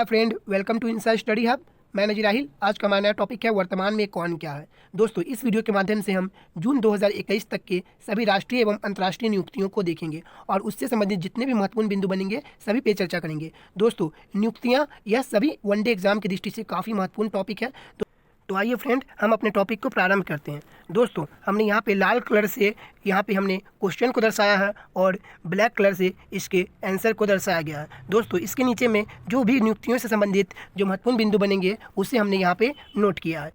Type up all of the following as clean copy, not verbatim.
Hi friend, welcome to Inside Study Hub. मैं नजीर राहिल। आज का हमारा नया टॉपिक है वर्तमान में कौन क्या है। दोस्तों, इस वीडियो के माध्यम से हम जून 2021 तक के सभी राष्ट्रीय एवं अंतर्राष्ट्रीय नियुक्तियों को देखेंगे और उससे संबंधित जितने भी महत्वपूर्ण बिंदु बनेंगे सभी पे चर्चा करेंगे। दोस्तों, नियुक्तियां यह सभी वनडे एग्जाम की दृष्टि से काफ़ी महत्वपूर्ण टॉपिक है। तो आइए फ्रेंड, हम अपने टॉपिक को प्रारंभ करते हैं। दोस्तों, हमने यहाँ पे लाल कलर से यहाँ पे हमने क्वेश्चन को दर्शाया है और ब्लैक कलर से इसके आंसर को दर्शाया गया है। दोस्तों, इसके नीचे में जो भी नियुक्तियों से संबंधित जो महत्वपूर्ण बिंदु बनेंगे उसे हमने यहाँ पे नोट किया है।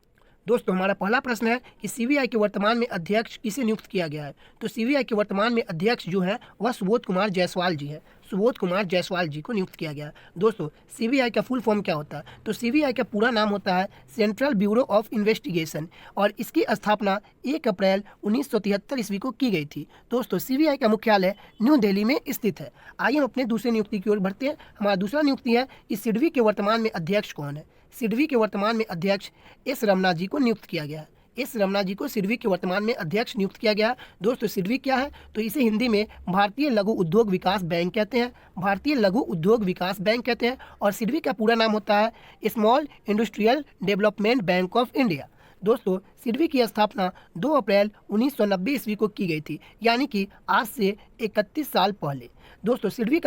दोस्तों, हमारा पहला प्रश्न है कि सीबीआई के वर्तमान में अध्यक्ष किसे नियुक्त किया गया है। तो सीबीआई के वर्तमान में अध्यक्ष जो है वह सुबोध कुमार जायसवाल जी है। सुबोध कुमार जायसवाल जी को नियुक्त किया गया है। दोस्तों, सीबीआई का फुल फॉर्म क्या होता है? तो सीबीआई का पूरा नाम होता है सेंट्रल ब्यूरो ऑफ इन्वेस्टिगेशन और इसकी स्थापना 1 अप्रैल 1973 ईस्वी को की गई थी। दोस्तों, सीबीआई का मुख्यालय न्यू दिल्ली में स्थित है। आइए हम अपने दूसरे नियुक्ति की ओर बढ़ते हैं। हमारा दूसरा नियुक्ति है कि सिडबी के वर्तमान में अध्यक्ष कौन है। सिडबी के वर्तमान में अध्यक्ष एस रमना जी को नियुक्त किया गया है। एस रमना जी को सिडबी के वर्तमान में अध्यक्ष नियुक्त किया गया है। दोस्तों, सिडबी क्या है? तो इसे हिंदी में भारतीय लघु उद्योग विकास बैंक कहते हैं। भारतीय लघु उद्योग विकास बैंक कहते हैं और सिडबी का पूरा नाम होता है small industrial development bank of India. दोस्तों, सिडबी की स्थापना 2 अप्रैल 1990 ईस्वी को की गई थी, यानी कि आज से 31 साल पहले। दोस्तों, सिडबी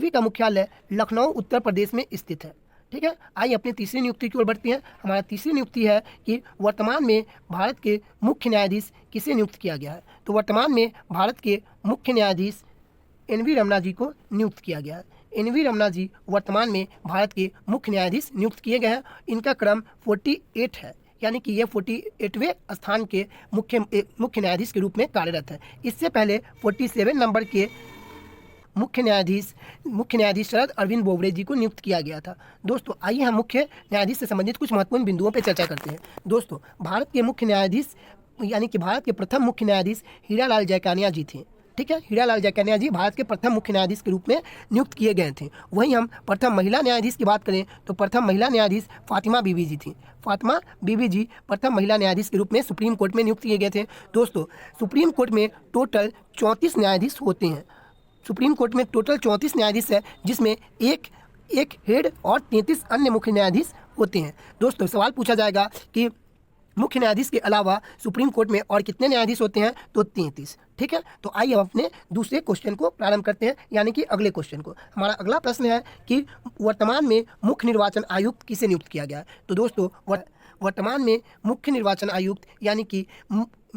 का मुख्यालय लखनऊ उत्तर प्रदेश में स्थित है। ठीक है, आइए अपनी तीसरी नियुक्ति की ओर बढ़ते हैं। हमारा तीसरी नियुक्ति है कि वर्तमान में भारत के मुख्य न्यायाधीश किसे नियुक्त किया गया है। तो वर्तमान में भारत के मुख्य न्यायाधीश एन.वी. रमना जी को नियुक्त किया गया है। एन.वी. रमना जी वर्तमान में भारत के मुख्य न्यायाधीश नियुक्त किए गए हैं। इनका क्रम 48 है, यानी कि ये 48वें स्थान के मुख्य न्यायाधीश के रूप में कार्यरत है। इससे पहले 47 नंबर के मुख्य न्यायाधीश शरद अरविंद बोबड़े जी को नियुक्त किया गया था। दोस्तों, आइए हम मुख्य न्यायाधीश से संबंधित कुछ महत्वपूर्ण बिंदुओं पर चर्चा करते हैं। दोस्तों, भारत के मुख्य न्यायाधीश यानी कि भारत के प्रथम मुख्य न्यायाधीश हीरालाल जयकानिया जी थे। ठीक है, हीरालाल जयकानिया जी भारत के प्रथम मुख्य न्यायाधीश के रूप में नियुक्त किए गए थे। वहीं हम प्रथम महिला न्यायाधीश की बात करें तो प्रथम महिला न्यायाधीश फातिमा बीबी जी थी। फातिमा बीबी जी प्रथम महिला न्यायाधीश के रूप में सुप्रीम कोर्ट में नियुक्त किए गए थे। दोस्तों, सुप्रीम कोर्ट में टोटल 34 न्यायाधीश होते हैं। सुप्रीम कोर्ट में टोटल 34 न्यायाधीश है, जिसमें एक हेड और 33 अन्य मुख्य न्यायाधीश होते हैं। दोस्तों, सवाल पूछा जाएगा कि मुख्य न्यायाधीश के अलावा सुप्रीम कोर्ट में और कितने न्यायाधीश होते हैं? तो 33। ठीक है, तो आइए हम अपने दूसरे क्वेश्चन को प्रारंभ करते हैं, यानी कि अगले क्वेश्चन को। हमारा अगला प्रश्न है कि वर्तमान में मुख्य निर्वाचन आयुक्त किसे नियुक्त किया गया है। तो दोस्तों, वर्तमान में मुख्य निर्वाचन आयुक्त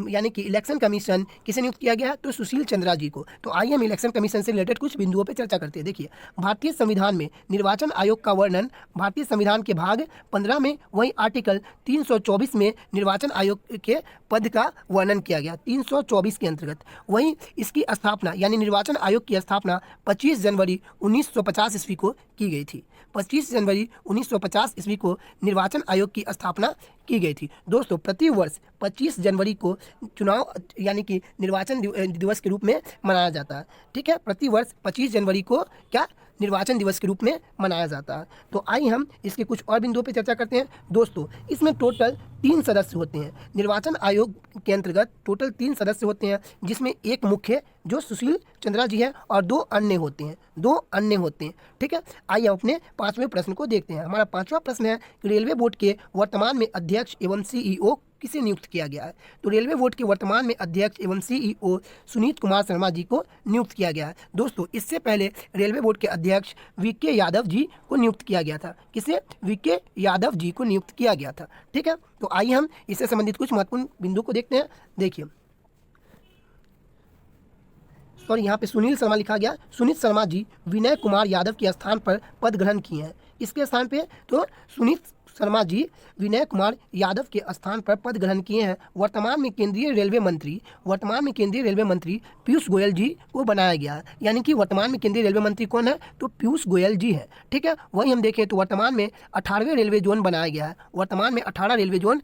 यानी कि इलेक्शन कमीशन किसे नियुक्त किया गया है? तो सुशील चंद्रा जी को। तो आइए हम इलेक्शन कमीशन से रिलेटेड कुछ बिंदुओं पर चर्चा करते हैं। देखिए, भारतीय संविधान में निर्वाचन आयोग का वर्णन भारतीय संविधान के भाग 15 में, वहीं आर्टिकल 324 में निर्वाचन आयोग के पद का वर्णन किया गया 324 के अंतर्गत। वहीं इसकी स्थापना यानी निर्वाचन आयोग की स्थापना 25 जनवरी 1950 ईस्वी को की गई थी। 25 जनवरी 1950 ईस्वी को निर्वाचन आयोग की स्थापना की गई थी। दोस्तों, प्रति वर्ष 25 जनवरी को चुनाव यानी कि निर्वाचन दिवस के रूप में मनाया जाता है। ठीक है, प्रति वर्ष 25 जनवरी को क्या निर्वाचन दिवस के रूप में मनाया जाता है। तो आइए हम इसके कुछ और बिंदुओं पर चर्चा करते हैं। दोस्तों, इसमें टोटल 3 सदस्य होते हैं। निर्वाचन आयोग के अंतर्गत टोटल 3 सदस्य होते हैं, जिसमें एक मुख्य जो सुशील चंद्रा जी है और 2 अन्य होते हैं। ठीक है, आइए अपने 5वें प्रश्न को देखते हैं। हमारा 5वां प्रश्न है कि रेलवे बोर्ड के वर्तमान में अध्यक्ष एवं सीईओ किसे नियुक्त किया गया है। तो रेलवे बोर्ड के वर्तमान में अध्यक्ष एवं सीईओ सुनीत कुमार शर्मा जी को नियुक्त किया गया है। दोस्तों, इससे पहले रेलवे बोर्ड के अध्यक्ष वीके यादव जी को नियुक्त किया गया था। किसे? वीके यादव जी को नियुक्त किया गया था। ठीक है, तो आइए हम इससे संबंधित कुछ महत्वपूर्ण बिंदु को देखते हैं। देखिए, सॉरी, यहाँ पे सुनील शर्मा लिखा गया। सुनीत शर्मा जी विनय कुमार यादव के स्थान पर पद ग्रहण किए हैं। इसके स्थान पे तो सुनीत शर्मा जी विनय कुमार यादव के स्थान पर पद ग्रहण किए हैं। वर्तमान में केंद्रीय रेलवे मंत्री पीयूष गोयल जी को बनाया गया है, यानी कि वर्तमान में केंद्रीय रेलवे मंत्री कौन है? तो पीयूष गोयल जी है। ठीक है, वहीं हम देखें तो वर्तमान में 18वें रेलवे जोन बनाया गया है। वर्तमान में 18 रेलवे जोन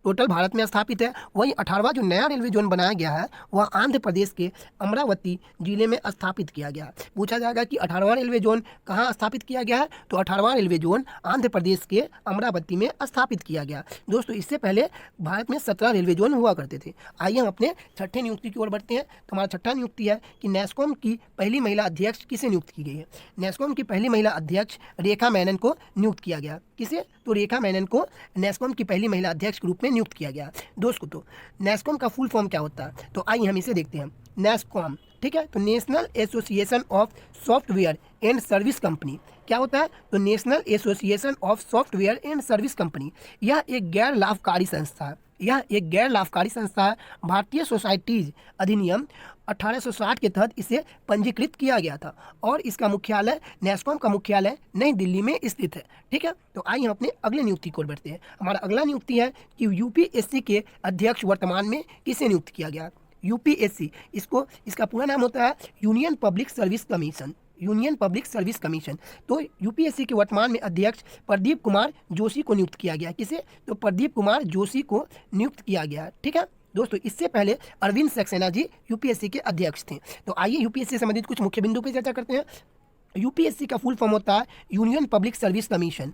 टोटल भारत में स्थापित है। वहीं 18वां जो नया रेलवे जोन बनाया गया है वह आंध्र प्रदेश के अमरावती जिले में स्थापित किया गया है। पूछा जाएगा कि 18वां रेलवे जोन कहाँ स्थापित किया गया है, तो 18वां रेलवे जोन आंध्र प्रदेश के अमरावती में स्थापित किया गया। दोस्तों इससे पहले भारत में 17 रेलवे जोन हुआ करते थे। आइए हम अपने छठे नियुक्ति की ओर बढ़ते हैं। तो हमारा छठा नियुक्ति है कि नेस्कॉम की पहली महिला अध्यक्ष किसे नियुक्त की गई है। नेस्कॉम की पहली महिला अध्यक्ष रेखा मेनन को नियुक्त किया गया। किसे, तो रेखा मेनन को नेस्कॉम की पहली महिला अध्यक्ष के रूप में नियुक्त किया गया। दोस्तों तो नेस्कॉम का फुल फॉर्म क्या होता है, तो आइए हम इसे देखते हैं। नेस्कॉम, ठीक है, तो national association of software and service company. क्या होता है, तो national association of software and service company. यह एक गैर लाभकारी संस्था है। यह एक गैर लाभकारी संस्था है। भारतीय सोसाइटीज अधिनियम 1860 के तहत इसे पंजीकृत किया गया था और इसका मुख्यालय, नेस्कॉम का मुख्यालय नई दिल्ली में स्थित है। ठीक है, तो आइए हम अपने अगले नियुक्ति को बढ़ते हैं। हमारा अगला नियुक्ति है कि यूपीएससी के अध्यक्ष वर्तमान में किसे नियुक्त किया गया। यूपीएससी, इसका पूरा नाम होता है union public service commission. Union public service commission. तो यूपीएससी के वर्तमान में अध्यक्ष प्रदीप कुमार जोशी को नियुक्त किया गया। किसे, तो प्रदीप कुमार जोशी को नियुक्त किया गया। ठीक है दोस्तों, इससे पहले अरविंद सक्सेना जी यूपीएससी के अध्यक्ष थे। तो आइए यूपीएससी से संबंधित कुछ मुख्य बिंदु पर चर्चा करते हैं। यूपीएससी का फुल फॉर्म होता है union public service commission.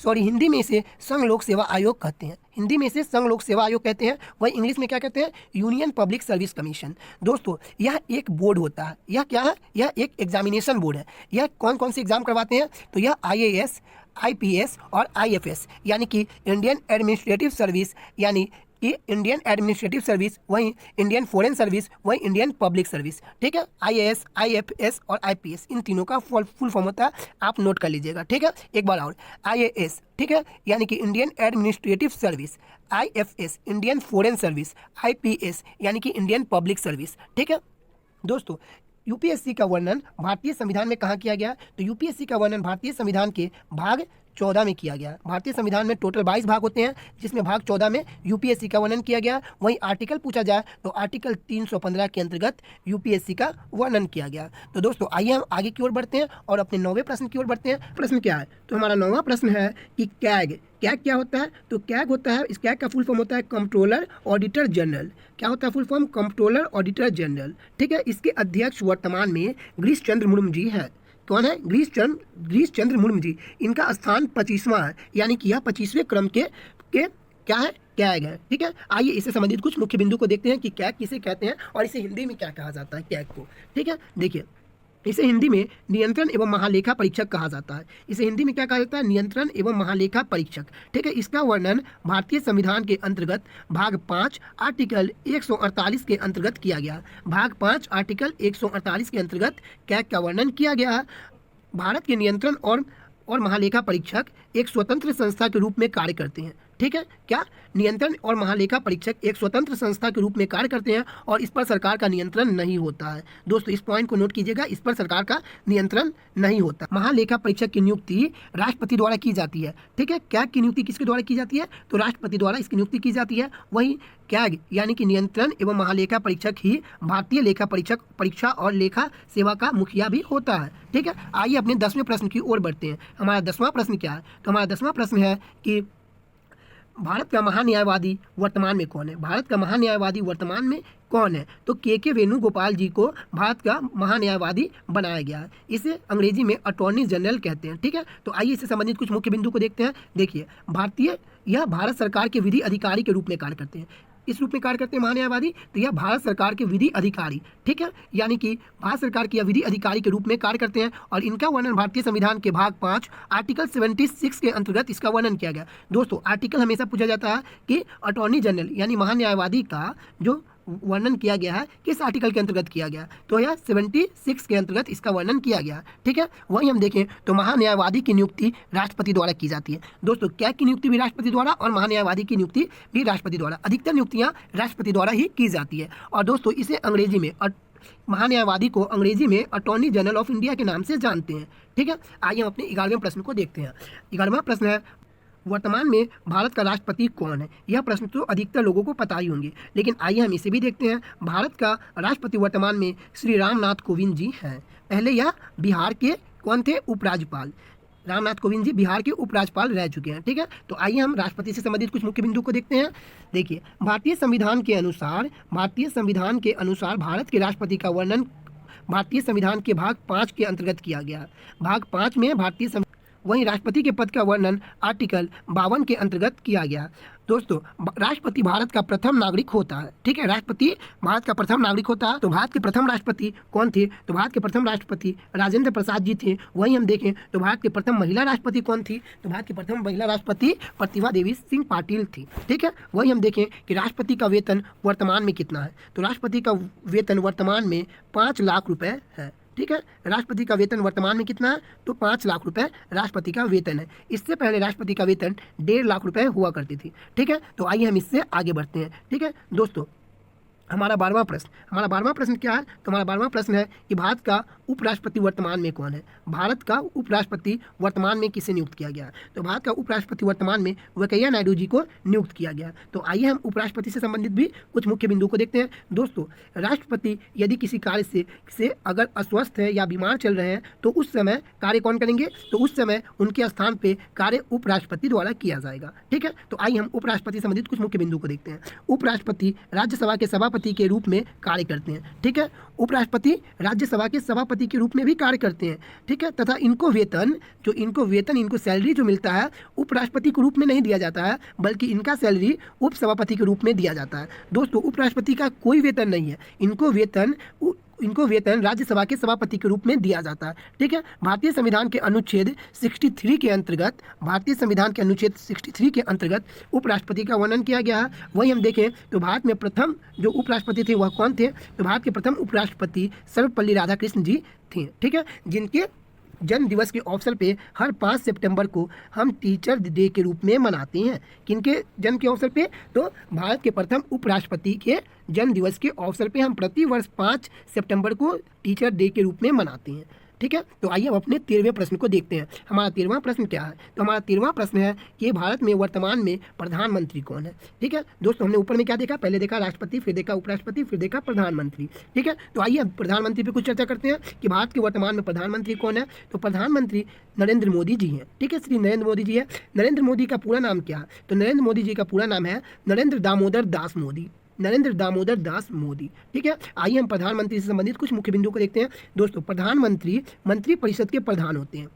Hindi में इसे संघ लोक सेवा आयोग कहते हैं। हिंदी में इसे संघ लोक सेवा आयोग कहते हैं। वही इंग्लिश में क्या कहते हैं, यूनियन पब्लिक सर्विस कमीशन। दोस्तों यह एक बोर्ड होता है। यह क्या है, यह एक एग्जामिनेशन बोर्ड है। यह कौन कौन से एग्जाम करवाते हैं, तो यह IAS, IPS और IFS यानी कि इंडियन एडमिनिस्ट्रेटिव सर्विस, यानी कि इंडियन एडमिनिस्ट्रेटिव सर्विस, वहीं इंडियन फॉरेन सर्विस, वहीं इंडियन पब्लिक सर्विस। ठीक है, IAS, IFS और IPS इन तीनों का फुल फॉर्म होता है। आप नोट कर लीजिएगा। ठीक है, एक बार और, IAS, ठीक है, यानी कि Indian administrative service, IFS Indian foreign service, IPS यानी कि इंडियन पब्लिक सर्विस। ठीक है दोस्तों, यूपीएससी का वर्णन भारतीय संविधान में कहाँ किया गया, तो यूपीएससी का वर्णन भारतीय संविधान के भाग 14 में किया गया। भारतीय संविधान में टोटल 22 भाग होते हैं, जिसमें भाग 14 में यूपीएससी का वर्णन किया गया। वहीं आर्टिकल पूछा जाए तो आर्टिकल 315 के अंतर्गत यूपीएससी का वर्णन किया गया। तो दोस्तों आइए हम आगे की ओर बढ़ते हैं और अपने 9वें प्रश्न की ओर बढ़ते हैं। प्रश्न क्या है, तो हमारा 9वां प्रश्न है कि कैग क्या होता है, तो कैग होता है, इस कैग का फुल फॉर्म होता है कंट्रोलर ऑडिटर जनरल। क्या होता है full form, controller auditor general. ठीक है, इसके अध्यक्ष वर्तमान में गिरीश चंद्र मुर्मू जी है। कौन है, गिरीश चंद्र मुर्मू जी। इनका स्थान 25वां है, यानी कि यह 25वें क्रम के क्या है, कैग है। ठीक है, आइए इससे संबंधित कुछ मुख्य बिंदु को देखते हैं कि कैग किसे कहते हैं और इसे हिंदी में क्या कहा जाता है कैग को। ठीक है, देखिए इसे हिंदी में नियंत्रण एवं महालेखा परीक्षक कहा जाता है। इसे हिंदी में क्या कहा जाता है, नियंत्रण एवं महालेखा परीक्षक। ठीक है, इसका वर्णन भारतीय संविधान के अंतर्गत भाग 5 आर्टिकल 148 के अंतर्गत किया गया। भाग 5 आर्टिकल 148 के अंतर्गत कैग का वर्णन किया गया है। भारत के नियंत्रण और महालेखा परीक्षक एक स्वतंत्र संस्था के रूप में कार्य करते हैं। ठीक है, क्या, नियंत्रण और महालेखा परीक्षक एक स्वतंत्र संस्था के रूप में कार्य करते हैं और इस पर सरकार का नियंत्रण नहीं होता है। दोस्तों इस पॉइंट को नोट कीजिएगा, इस पर सरकार का नियंत्रण नहीं होता। महालेखा परीक्षक की नियुक्ति राष्ट्रपति द्वारा की जाती है। ठीक है, कैग की नियुक्ति किसके द्वारा की जाती है, तो राष्ट्रपति द्वारा इसकी नियुक्ति की जाती है। वहीं कैग यानी कि नियंत्रण एवं महालेखा परीक्षक ही भारतीय लेखा परीक्षा और लेखा सेवा का मुखिया भी होता है। ठीक है, आइए अपने 10वें प्रश्न की ओर बढ़ते हैं। हमारा 10वां प्रश्न क्या है, तो हमारा 10वां प्रश्न है कि भारत का महान्यायवादी वर्तमान में कौन है। भारत का महान्यायवादी वर्तमान में कौन है, तो के वेणुगोपाल जी को भारत का महान्यायवादी बनाया गया है। इसे अंग्रेजी में अटॉर्नी जनरल कहते हैं। ठीक है, तो आइए इससे संबंधित कुछ मुख्य बिंदु को देखते हैं। देखिए यह भारत सरकार के विधि अधिकारी के रूप में कार्य करते हैं। इस रूप में कार्य करते हैं महान्यायवादी, तो यह भारत सरकार के विधि अधिकारी, ठीक है, यानी कि भारत सरकार के विधि अधिकारी के रूप में कार्य करते हैं। और इनका वर्णन भारतीय संविधान के भाग 5 आर्टिकल 76 के अंतर्गत इसका वर्णन किया गया। दोस्तों आर्टिकल हमेशा पूछा जाता है कि अटॉर्नी जनरल यानी महान्यायवादी का जो वर्णन किया गया है किस आर्टिकल के अंतर्गत किया गया, तो यह 76 के अंतर्गत इसका वर्णन किया गया। ठीक है, वही हम देखें तो महान्यायवादी की नियुक्ति राष्ट्रपति द्वारा की जाती है। दोस्तों कैग की नियुक्ति भी राष्ट्रपति द्वारा और महान्यायवादी की नियुक्ति भी राष्ट्रपति द्वारा, अधिकतर नियुक्तियां राष्ट्रपति द्वारा ही की जाती है। और दोस्तों इसे अंग्रेजी में महान्यायवादी को अंग्रेजी में अटॉर्नी जनरल ऑफ इंडिया के नाम से जानते हैं। ठीक है, आइए हम अपने 11वें प्रश्न को देखते हैं। 11वां प्रश्न है वर्तमान में भारत का राष्ट्रपति कौन है। यह प्रश्न तो अधिकतर लोगों को पता ही होंगे, लेकिन आइए हम इसे भी देखते हैं। भारत का राष्ट्रपति वर्तमान में श्री रामनाथ कोविंद जी हैं। पहले यह बिहार के कौन थे, उपराज्यपाल। रामनाथ कोविंद जी बिहार के उपराज्यपाल रह चुके हैं। ठीक है, तो आइए हम राष्ट्रपति से संबंधित कुछ मुख्य बिंदु को देखते हैं। देखिए, भारतीय संविधान के अनुसार भारत के राष्ट्रपति का वर्णन भारतीय संविधान के भाग 5 के अंतर्गत किया गया। भाग 5 में वहीं राष्ट्रपति के पद का वर्णन आर्टिकल 52 के अंतर्गत किया गया। दोस्तों, राष्ट्रपति भारत का प्रथम नागरिक होता है। ठीक है, राष्ट्रपति भारत का प्रथम नागरिक होता है। तो भारत के प्रथम राष्ट्रपति कौन थे? तो भारत के प्रथम राष्ट्रपति राजेंद्र प्रसाद जी थे। वहीं हम देखें तो भारत के प्रथम महिला राष्ट्रपति कौन थी? तो भारत की प्रथम महिला राष्ट्रपति प्रतिभा देवी सिंह पाटिल थी। ठीक है, वहीं हम देखें कि राष्ट्रपति का वेतन वर्तमान में कितना है? तो राष्ट्रपति का वेतन वर्तमान में 5 लाख रुपए है। ठीक है, राष्ट्रपति का वेतन वर्तमान में कितना है? तो 5 लाख रुपए राष्ट्रपति का वेतन है। इससे पहले राष्ट्रपति का वेतन 1.5 लाख रुपए हुआ करती थी। ठीक है, तो आइए हम इससे आगे बढ़ते हैं। ठीक है दोस्तों, हमारा 12वां प्रश्न क्या है? तो हमारा 12वां प्रश्न है कि भारत का उपराष्ट्रपति वर्तमान में कौन है? भारत का उपराष्ट्रपति वर्तमान में किसे नियुक्त किया गया? तो भारत का उपराष्ट्रपति वर्तमान में वेंकैया नायडू जी को नियुक्त किया गया। तो आइए हम उपराष्ट्रपति से संबंधित भी कुछ मुख्य बिंदु को देखते हैं। दोस्तों, राष्ट्रपति यदि किसी कार्य से अगर अस्वस्थ है या बीमार चल रहे हैं तो उस समय कार्य कौन करेंगे? तो उस समय उनके स्थान पर कार्य उपराष्ट्रपति द्वारा किया जाएगा। ठीक है, तो आइए हम उपराष्ट्रपति से संबंधित कुछ मुख्य बिंदु को देखते हैं। उपराष्ट्रपति राज्यसभा के सभापति के रूप में कार्य करते हैं। ठीक है, उपराष्ट्रपति राज्यसभा के सभापति के रूप में भी कार्य करते हैं। ठीक है, तथा इनको सैलरी जो मिलता है उपराष्ट्रपति के रूप में नहीं दिया जाता है, बल्कि इनका सैलरी उपसभापति के रूप में दिया जाता है। दोस्तों, उपराष्ट्रपति का कोई वेतन नहीं है, इनको वेतन राज्यसभा के सभापति के रूप में दिया जाता है। ठीक है, भारतीय संविधान के अनुच्छेद 63 के अंतर्गत उपराष्ट्रपति का वर्णन किया गया है। वहीं हम देखें तो भारत में प्रथम जो उपराष्ट्रपति थे वह कौन थे? तो भारत के प्रथम उपराष्ट्रपति सर्वपल्ली राधाकृष्ण जी थे। ठीक है, जिनके जन्म दिवस के अवसर पे हर 5 सितंबर को हम टीचर डे के रूप में मनाते हैं। किनके जन्म के अवसर पे? तो भारत के प्रथम उपराष्ट्रपति के जन्म दिवस के अवसर पे हम प्रति वर्ष 5 सितंबर को टीचर डे के रूप में मनाते हैं। ठीक है, तो आइए अब अपने 13वें प्रश्न को देखते हैं। हमारा 13वां प्रश्न क्या है? तो हमारा 13वां प्रश्न है कि भारत में वर्तमान में प्रधानमंत्री कौन है? ठीक है दोस्तों, हमने ऊपर में क्या देखा? पहले देखा राष्ट्रपति, फिर देखा उपराष्ट्रपति, फिर देखा प्रधानमंत्री। ठीक है, तो आइए अब प्रधानमंत्री पे कुछ चर्चा करते हैं कि भारत के वर्तमान में प्रधानमंत्री कौन है। तो प्रधानमंत्री नरेंद्र मोदी जी हैं। ठीक है, श्री नरेंद्र मोदी जी है। नरेंद्र मोदी का पूरा नाम क्या है? तो नरेंद्र मोदी जी का पूरा नाम है नरेंद्र दामोदर दास मोदी। ठीक है, आइए हम प्रधानमंत्री से संबंधित कुछ मुख्य बिंदु को देखते हैं। दोस्तों, प्रधानमंत्री मंत्री परिषद के प्रधान होते हैं।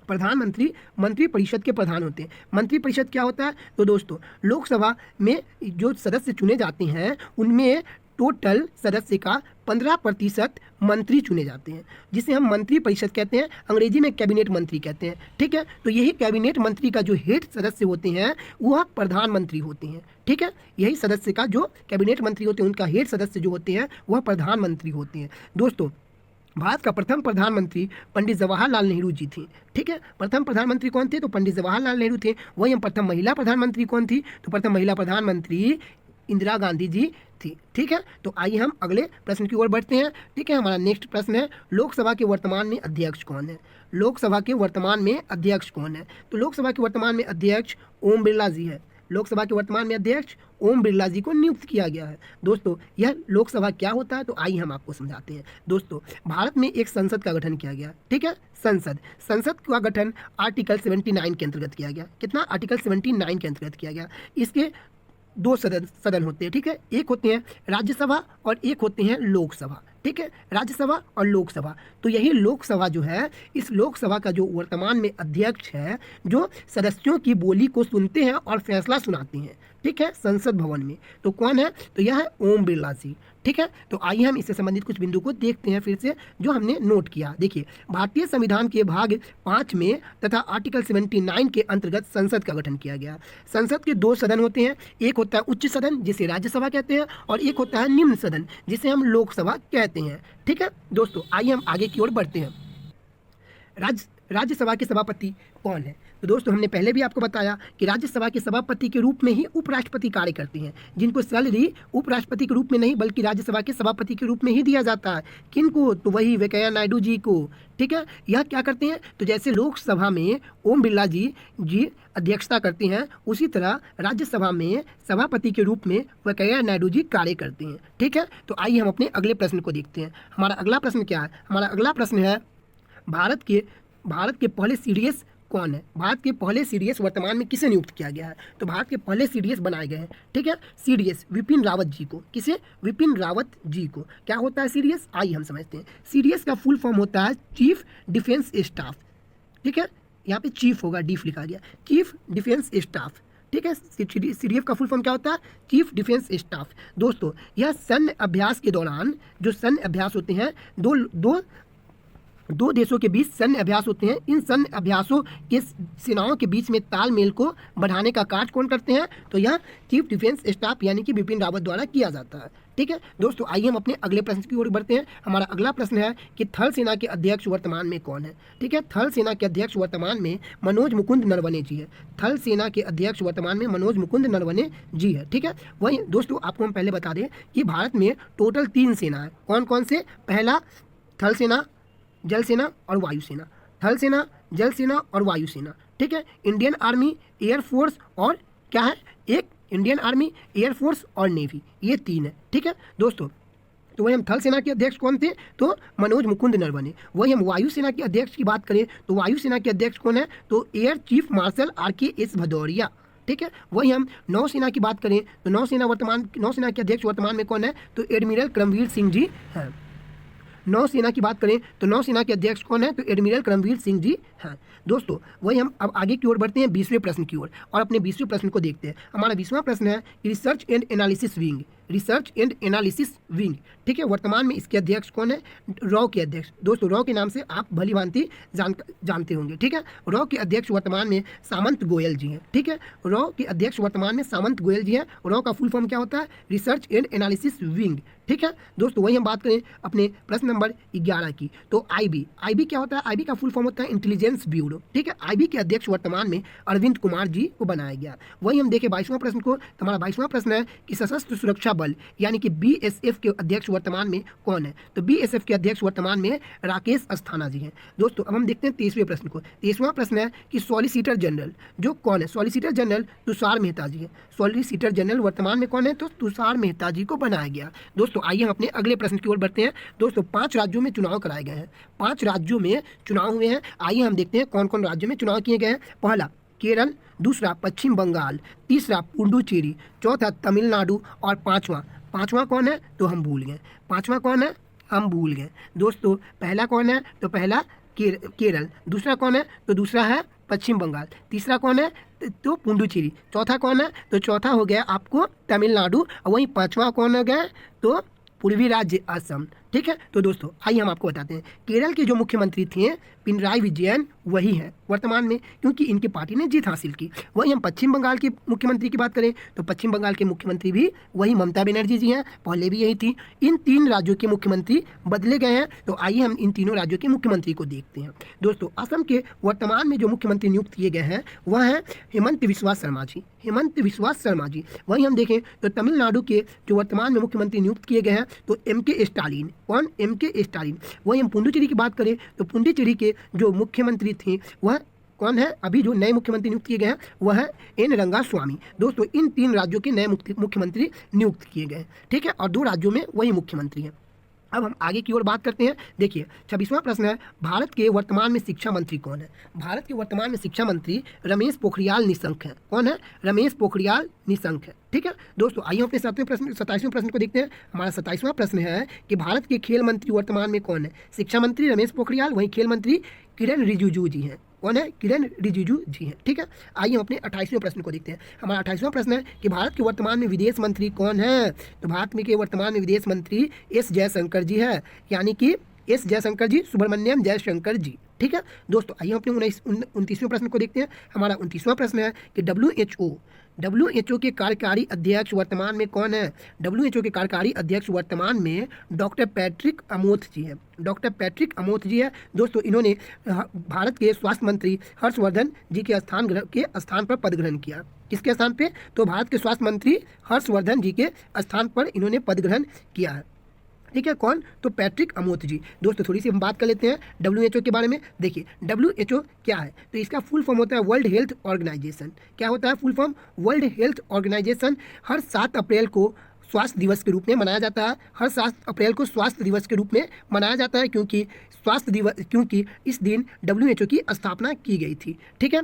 प्रधानमंत्री मंत्री परिषद के प्रधान होते हैं। मंत्री परिषद क्या होता है? तो दोस्तों, लोकसभा में जो सदस्य चुने जाते हैं उनमें टोटल सदस्य का 15% मंत्री चुने जाते हैं, जिसे हम मंत्री परिषद कहते हैं। अंग्रेजी में कैबिनेट मंत्री कहते हैं। ठीक है, तो यही कैबिनेट मंत्री का जो हेड सदस्य होते हैं वह प्रधानमंत्री होते हैं। ठीक है, यही सदस्य का जो कैबिनेट मंत्री होते हैं उनका हेड सदस्य जो होते हैं वह प्रधानमंत्री होते हैं। दोस्तों, भारत का प्रथम प्रधानमंत्री पंडित जवाहरलाल नेहरू जी थे। ठीक है, प्रथम प्रधानमंत्री कौन थे? तो पंडित जवाहरलाल नेहरू थे। वहीं हम प्रथम महिला प्रधानमंत्री कौन थी? तो प्रथम महिला प्रधानमंत्री इंदिरा गांधी जी थी। ठीक है, तो आइए हम अगले प्रश्न की ओर बढ़ते हैं। ठीक है, हमारा नेक्स्ट प्रश्न है लोकसभा के वर्तमान में अध्यक्ष कौन है? लोकसभा के वर्तमान में अध्यक्ष कौन है? तो लोकसभा के वर्तमान में अध्यक्ष ओम बिरला जी है। लोकसभा के वर्तमान में अध्यक्ष ओम बिरला जी को नियुक्त किया गया है। दोस्तों, यह लोकसभा क्या होता है? तो आइए हम आपको समझाते हैं। दोस्तों, भारत में एक संसद का गठन किया गया। ठीक है, संसद का गठन आर्टिकल 79 के अंतर्गत किया गया। कितना? आर्टिकल 79 के अंतर्गत किया गया। इसके 2 सदन होते हैं। ठीक है, एक होते हैं राज्यसभा और एक होते हैं लोकसभा। ठीक है, राज्यसभा और लोकसभा। तो यही लोकसभा जो है, इस लोकसभा का जो वर्तमान में अध्यक्ष है, जो सदस्यों की बोली को सुनते हैं और फैसला सुनाते हैं। ठीक है, संसद भवन में। तो कौन है? तो यह है ओम बिरला जी। ठीक है, तो आइए हम इससे संबंधित कुछ बिंदु को देखते हैं फिर से जो हमने नोट किया। देखिए, भारतीय संविधान के भाग 5 में तथा आर्टिकल 79 के अंतर्गत संसद का गठन किया गया। संसद के 2 सदन होते हैं। एक होता है उच्च सदन जिसे राज्यसभा कहते हैं और एक होता है निम्न सदन जिसे हम लोकसभा कहते हैं। ठीक है दोस्तों, आइए हम आगे की ओर बढ़ते हैं। राज्यसभा के सभापति कौन है? तो दोस्तों, हमने पहले भी आपको बताया कि राज्यसभा के सभापति के रूप में ही उपराष्ट्रपति कार्य करते हैं, जिनको सैलरी उपराष्ट्रपति के रूप में नहीं बल्कि राज्यसभा के सभापति के रूप में ही दिया जाता है। किनको? तो वही वेंकैया नायडू जी को। ठीक है, यह क्या करते हैं? तो जैसे लोकसभा में ओम बिरला जी अध्यक्षता करते हैं, उसी तरह राज्यसभा में सभापति के रूप में वेंकैया नायडू जी कार्य करते हैं। ठीक है, तो आइए हम अपने अगले प्रश्न को देखते हैं। हमारा अगला प्रश्न क्या है? हमारा अगला प्रश्न है भारत के पहले सीडीएस कौन है? भारत के पहले सीडीएस वर्तमान में किसे नियुक्त किया गया है? तो भारत के पहले सीडीएस बनाए गए हैं, ठीक है, सीडीएस विपिन रावत जी को। किसे? विपिन रावत जी को। क्या होता है सीडीएस? आइए हम समझते हैं। सीडीएस का फुल फॉर्म होता है चीफ डिफेंस स्टाफ, ठीक है, यहाँ पे चीफ होगा, डीफ लिखा गया, चीफ डिफेंस स्टाफ, ठीक है। सीडीएफ का फुल फॉर्म क्या होता है? Chief defence staff. दोस्तों यह सैन्य अभ्यास के दौरान, जो सैन्य अभ्यास होते हैं, दो देशों के बीच सैन्य अभ्यास होते हैं, इन सैन्य अभ्यासों के सेनाओं के बीच में तालमेल को बढ़ाने का कार्य कौन करते हैं? तो यह चीफ डिफेंस स्टाफ यानी कि बिपिन रावत द्वारा किया जाता है, ठीक है। दोस्तों आइए हम अपने अगले प्रश्न की ओर बढ़ते हैं। हमारा अगला प्रश्न है कि थल सेना के अध्यक्ष वर्तमान में कौन है? ठीक है, थल सेना के अध्यक्ष वर्तमान में मनोज मुकुंद नरवणे जी है। थल सेना के अध्यक्ष वर्तमान में मनोज मुकुंद नरवणे जी है, ठीक है। वही दोस्तों आपको हम पहले बता दें कि भारत में टोटल 3 सेना है। कौन कौन से? पहला थल सेना, जल सेना और वायुसेना। थल सेना, जल सेना और वायुसेना, ठीक है। इंडियन आर्मी, एयरफोर्स और क्या है? एक इंडियन आर्मी, एयरफोर्स और नेवी, ये 3 है, ठीक है दोस्तों। तो वही हम थल सेना के अध्यक्ष कौन थे? तो मनोज मुकुंद नरवणे। वही हम वायुसेना के अध्यक्ष की बात करें तो वायुसेना के अध्यक्ष कौन है? तो air chief marshal RKS Bhadauria, ठीक है। वही हम नौसेना की बात करें तो नौसेना के अध्यक्ष वर्तमान में कौन है? तो एडमिरल करमवीर सिंह जी हैं। नौसेना की बात करें तो नौसेना के अध्यक्ष कौन है? तो एडमिरल करमवीर सिंह जी हैं। दोस्तों वही हम अब आगे की ओर बढ़ते हैं 20वें प्रश्न की ओर और अपने 20वें प्रश्न को देखते हैं। हमारा 20वां प्रश्न है research and analysis wing. Research and analysis wing, ठीक है, वर्तमान में इसके अध्यक्ष कौन है? रॉ के अध्यक्ष। दोस्तों रॉ के नाम से आप भली भांति जानते होंगे, ठीक है। रॉ के अध्यक्ष वर्तमान में सामंत गोयल जी हैं, ठीक है। रॉ के अध्यक्ष वर्तमान में सामंत गोयल जी हैं। रॉ का फुल फॉर्म क्या होता है? रिसर्च एंड एनालिसिस विंग, ठीक है। दोस्तों वही हम बात करें अपने प्रश्न नंबर 11 की तो आईबी क्या होता है? आईबी का फुल फॉर्म होता है इंटेलिजेंस ब्यूरो, ठीक है। आईबी के अध्यक्ष वर्तमान में अरविंद कुमार जी को बनाया गया। वही हम देखें 22वां प्रश्न को। तो हमारा 22वां प्रश्न है कि सशस्त्र सुरक्षा बल यानी कि BSF के अध्यक्ष वर्तमान में कौन है? तो BSF के अध्यक्ष वर्तमान में राकेश अस्थाना जी हैं। दोस्तों अब हम देखते हैं 23वें प्रश्न को। 23वां प्रश्न है कि सॉलिसिटर जनरल जो कौन है? सॉलिसिटर जनरल तुषार मेहता जी है। सॉलिसिटर जनरल वर्तमान में कौन है? तो तुषार मेहता जी को बनाया गया। दोस्तों आइए हम अपने अगले प्रश्न की ओर बढ़ते हैं। दोस्तों 5 राज्यों में चुनाव कराए गए हैं। 5 राज्यों में चुनाव हुए हैं। आइए हम देखते हैं कौन कौन राज्यों में चुनाव किए गए हैं। पहला केरल, दूसरा पश्चिम बंगाल, तीसरा पुडुचेरी, चौथा तमिलनाडु और पांचवा कौन है? तो हम भूल गए। पांचवा कौन है? हम भूल गए। दोस्तों पहला कौन है? तो पहला केरल। दूसरा कौन है? तो दूसरा है पश्चिम बंगाल। तीसरा कौन है? तो पुडुचेरी। चौथा कौन है? तो चौथा हो गया आपको तमिलनाडु। और वहीं पांचवा कौन हो गया? तो पूर्वी राज्य असम, ठीक है। तो दोस्तों आइए हम आपको बताते हैं केरल के जो मुख्यमंत्री थे पिनराई विजयन वही हैं वर्तमान में, क्योंकि इनकी पार्टी ने जीत हासिल की। वही हम पश्चिम बंगाल के मुख्यमंत्री की बात करें तो पश्चिम बंगाल के मुख्यमंत्री भी वही ममता बनर्जी जी हैं, पहले भी यही थी। इन 3 राज्यों के मुख्यमंत्री बदले गए हैं। तो आइए हम इन तीनों राज्यों के मुख्यमंत्री को देखते हैं। दोस्तों असम के वर्तमान में जो मुख्यमंत्री नियुक्त किए गए हैं वह हैं हेमंत बिस्वा शर्मा जी। हेमंत बिस्वा शर्मा जी। वही हम देखें तो तमिलनाडु के जो वर्तमान में मुख्यमंत्री नियुक्त किए गए हैं तो MK स्टालिन। कौन? MK Stalin. वही हम पुडुचेरी की बात करें तो पुडुचेरी के जो मुख्यमंत्री थे वह कौन है? अभी जो नए मुख्यमंत्री नियुक्त किए गए हैं वह है N रंगास्वामी। दोस्तों इन 3 राज्यों के नए मुख्यमंत्री नियुक्त किए गए हैं, ठीक है, और 2 राज्यों में वही मुख्यमंत्री हैं। अब हम आगे की ओर बात करते हैं। देखिए 26वां प्रश्न है भारत के वर्तमान में शिक्षा मंत्री कौन है? भारत के वर्तमान में शिक्षा मंत्री रमेश पोखरियाल निशंक हैं। कौन है? रमेश पोखरियाल निशंक है, ठीक है। दोस्तों आइए अपने 27वें प्रश्न को देखते हैं। हमारा 27वां प्रश्न है कि भारत के खेल मंत्री वर्तमान में कौन है? शिक्षा मंत्री रमेश पोखरियाल, वहीं खेल मंत्री किरण रिजिजू जी हैं। कौन है? किरण रिजिजू जी हैं, ठीक है। आइए हम अपने 28वें प्रश्न को देखते हैं। हमारा 28वां प्रश्न है कि भारत के वर्तमान में विदेश मंत्री कौन है? तो भारत में के वर्तमान में विदेश मंत्री S जयशंकर जी है, यानी कि S जयशंकर जी, सुब्रमण्यम जयशंकर जी, ठीक है। दोस्तों आइए अपने 29वें प्रश्न को देखते हैं। हमारा 29वां प्रश्न है कि WHO के कार्यकारी अध्यक्ष वर्तमान में कौन है? WHO के कार्यकारी अध्यक्ष वर्तमान में डॉक्टर पैट्रिक अमोथ जी हैं। डॉक्टर पैट्रिक अमोथ जी है। दोस्तों इन्होंने भारत के स्वास्थ्य मंत्री हर्षवर्धन जी के स्थान पर पद ग्रहण किया। किसके स्थान पे? तो भारत के स्वास्थ्य मंत्री हर्षवर्धन जी के स्थान पर इन्होंने पद ग्रहण किया है, ठीक है। कौन? तो पैट्रिक अमोथ जी। दोस्तों थोड़ी सी हम बात कर लेते हैं WHO के बारे में। देखिए WHO क्या है? तो इसका फुल फॉर्म होता है वर्ल्ड हेल्थ ऑर्गेनाइजेशन। क्या होता है full form? World Health Organization हर 7 अप्रैल को स्वास्थ्य दिवस के रूप में मनाया जाता है। हर 7 अप्रैल को स्वास्थ्य दिवस के रूप में मनाया जाता है क्योंकि इस दिन WHO की स्थापना की गई थी। ठीक है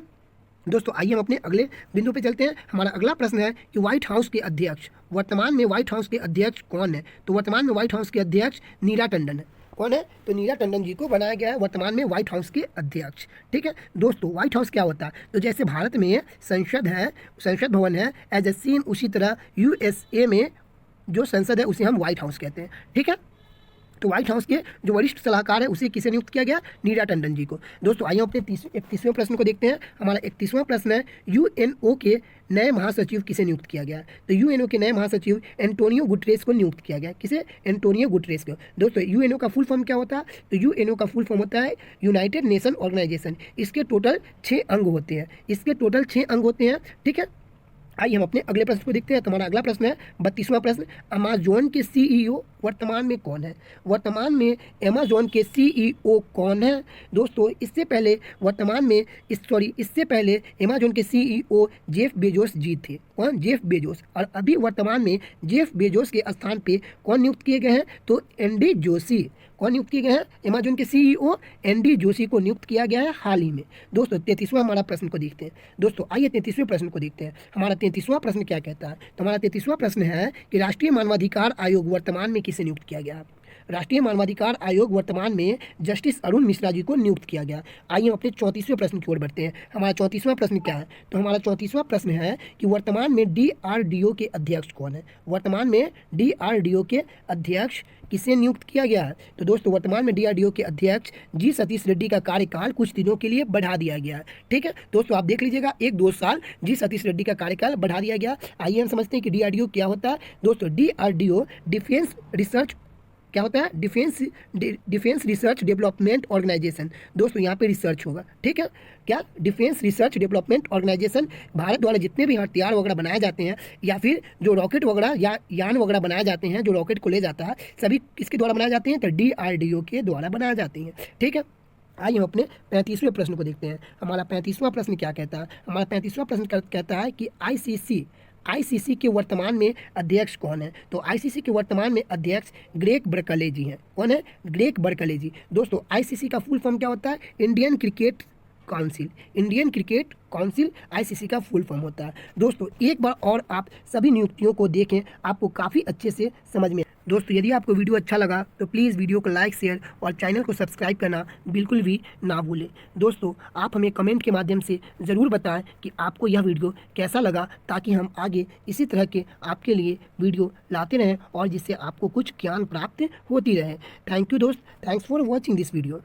दोस्तों, आइए हम अपने अगले बिंदु पे चलते हैं। हमारा अगला प्रश्न है कि व्हाइट हाउस के अध्यक्ष, वर्तमान में व्हाइट हाउस के अध्यक्ष कौन है? तो वर्तमान में व्हाइट हाउस के अध्यक्ष नीरा टंडन है। कौन है? तो नीरा टंडन जी को बनाया गया है वर्तमान में व्हाइट हाउस के अध्यक्ष। ठीक है दोस्तों, व्हाइट हाउस क्या होता है? तो जैसे भारत में संसद भवन है एज ए सीन, उसी तरह USA में जो संसद है उसे हम व्हाइट हाउस कहते हैं। ठीक है, तो व्हाइट हाउस के जो वरिष्ठ सलाहकार है उसे किसे नियुक्त किया गया? नीरा टंडन जी को। दोस्तों आइए अपने 31वें प्रश्न को देखते हैं। हमारा 31वां प्रश्न है UNO के नए महासचिव किसे नियुक्त किया गया? तो UNO के नए महासचिव एंटोनियो गुटरेस को नियुक्त किया गया। किसे? एंटोनियो गुटरेस को। दोस्तों UNO का फुल फॉर्म क्या होता है? तो UNO का फुल फॉर्म होता है यूनाइटेड नेशन ऑर्गेनाइजेशन। इसके टोटल 6 अंग होते हैं। ठीक है, आइए हम अपने अगले प्रश्न को देखते हैं। तो हमारा अगला प्रश्न है 32वां प्रश्न, अमेजोन के CEO वर्तमान में कौन है? वर्तमान में अमेजोन के CEO कौन है? दोस्तों इससे पहले अमेजोन के CEO जेफ बेजोस जी थे। कौन? Jeff Bezos. और अभी वर्तमान में जेफ बेजोस के स्थान पे कौन नियुक्त किए गए हैं? तो एंडी जोशी। कौन नियुक्त किए गए हैं? अमेजोन के CEO एंडी जोशी को नियुक्त किया गया है हाल ही में। दोस्तों 33वां हमारा प्रश्न को देखते हैं। दोस्तों आइए 33वें प्रश्न को देखते हैं। हमारा 33वां प्रश्न क्या कहता है? तो हमारा 33वां प्रश्न है कि राष्ट्रीय मानवाधिकार आयोग वर्तमान में किसे नियुक्त किया गया? राष्ट्रीय मानवाधिकार आयोग वर्तमान में जस्टिस अरुण मिश्रा जी को नियुक्त किया गया। आइए हम अपने 34वें प्रश्न की ओर बढ़ते हैं। हमारा 34वां प्रश्न क्या है? तो हमारा 34वां प्रश्न है कि वर्तमान में DRDO के अध्यक्ष कौन है? वर्तमान में DRDO के अध्यक्ष किसे नियुक्त किया गया है? तो दोस्तों वर्तमान में DRDO के अध्यक्ष जी सतीश रेड्डी का कार्यकाल कुछ दिनों के लिए बढ़ा दिया गया है। ठीक है दोस्तों, आप देख लीजिएगा 1-2 साल जी सतीश रेड्डी का कार्यकाल बढ़ा दिया गया। आइए हम समझते हैं कि DRDO क्या होता है। दोस्तों DRDO डिफेंस रिसर्च क्या होता है? Defence Research Development Organisation. दोस्तों यहाँ पे रिसर्च होगा। ठीक है, क्या? Defence Research Development Organisation. Bharat द्वारा जितने भी हथियार वगैरह बनाए जाते हैं या फिर जो रॉकेट वगैरह या यान वगैरह बनाए जाते हैं, जो रॉकेट को ले जाता है, सभी किसके द्वारा बनाए जाते हैं? तो DRDO के द्वारा बनाए जाते हैं। ठीक है, आइए हम अपने 35वें प्रश्न को देखते हैं। हमारा 35वां प्रश्न क्या कहता है? हमारा 35वां प्रश्न कहता है कि ICC के वर्तमान में अध्यक्ष कौन है? तो ICC के वर्तमान में अध्यक्ष ग्रेग बर्कले जी हैं। कौन है? ग्रेग बर्कले जी। दोस्तों ICC का फुल फॉर्म क्या होता है? इंडियन क्रिकेट काउंसिल ICC का फुल फॉर्म होता है। दोस्तों एक बार और आप सभी नियुक्तियों को देखें, आपको काफ़ी अच्छे से समझ में। दोस्तों यदि आपको वीडियो अच्छा लगा तो प्लीज़ वीडियो को लाइक, शेयर और चैनल को सब्सक्राइब करना बिल्कुल भी ना भूलें। दोस्तों आप हमें कमेंट के माध्यम से ज़रूर बताएं कि आपको यह वीडियो कैसा लगा, ताकि हम आगे इसी तरह के आपके लिए वीडियो लाते रहें और जिससे आपको कुछ ज्ञान प्राप्त होती रहे। थैंक यू दोस्त, thanks for watching this video.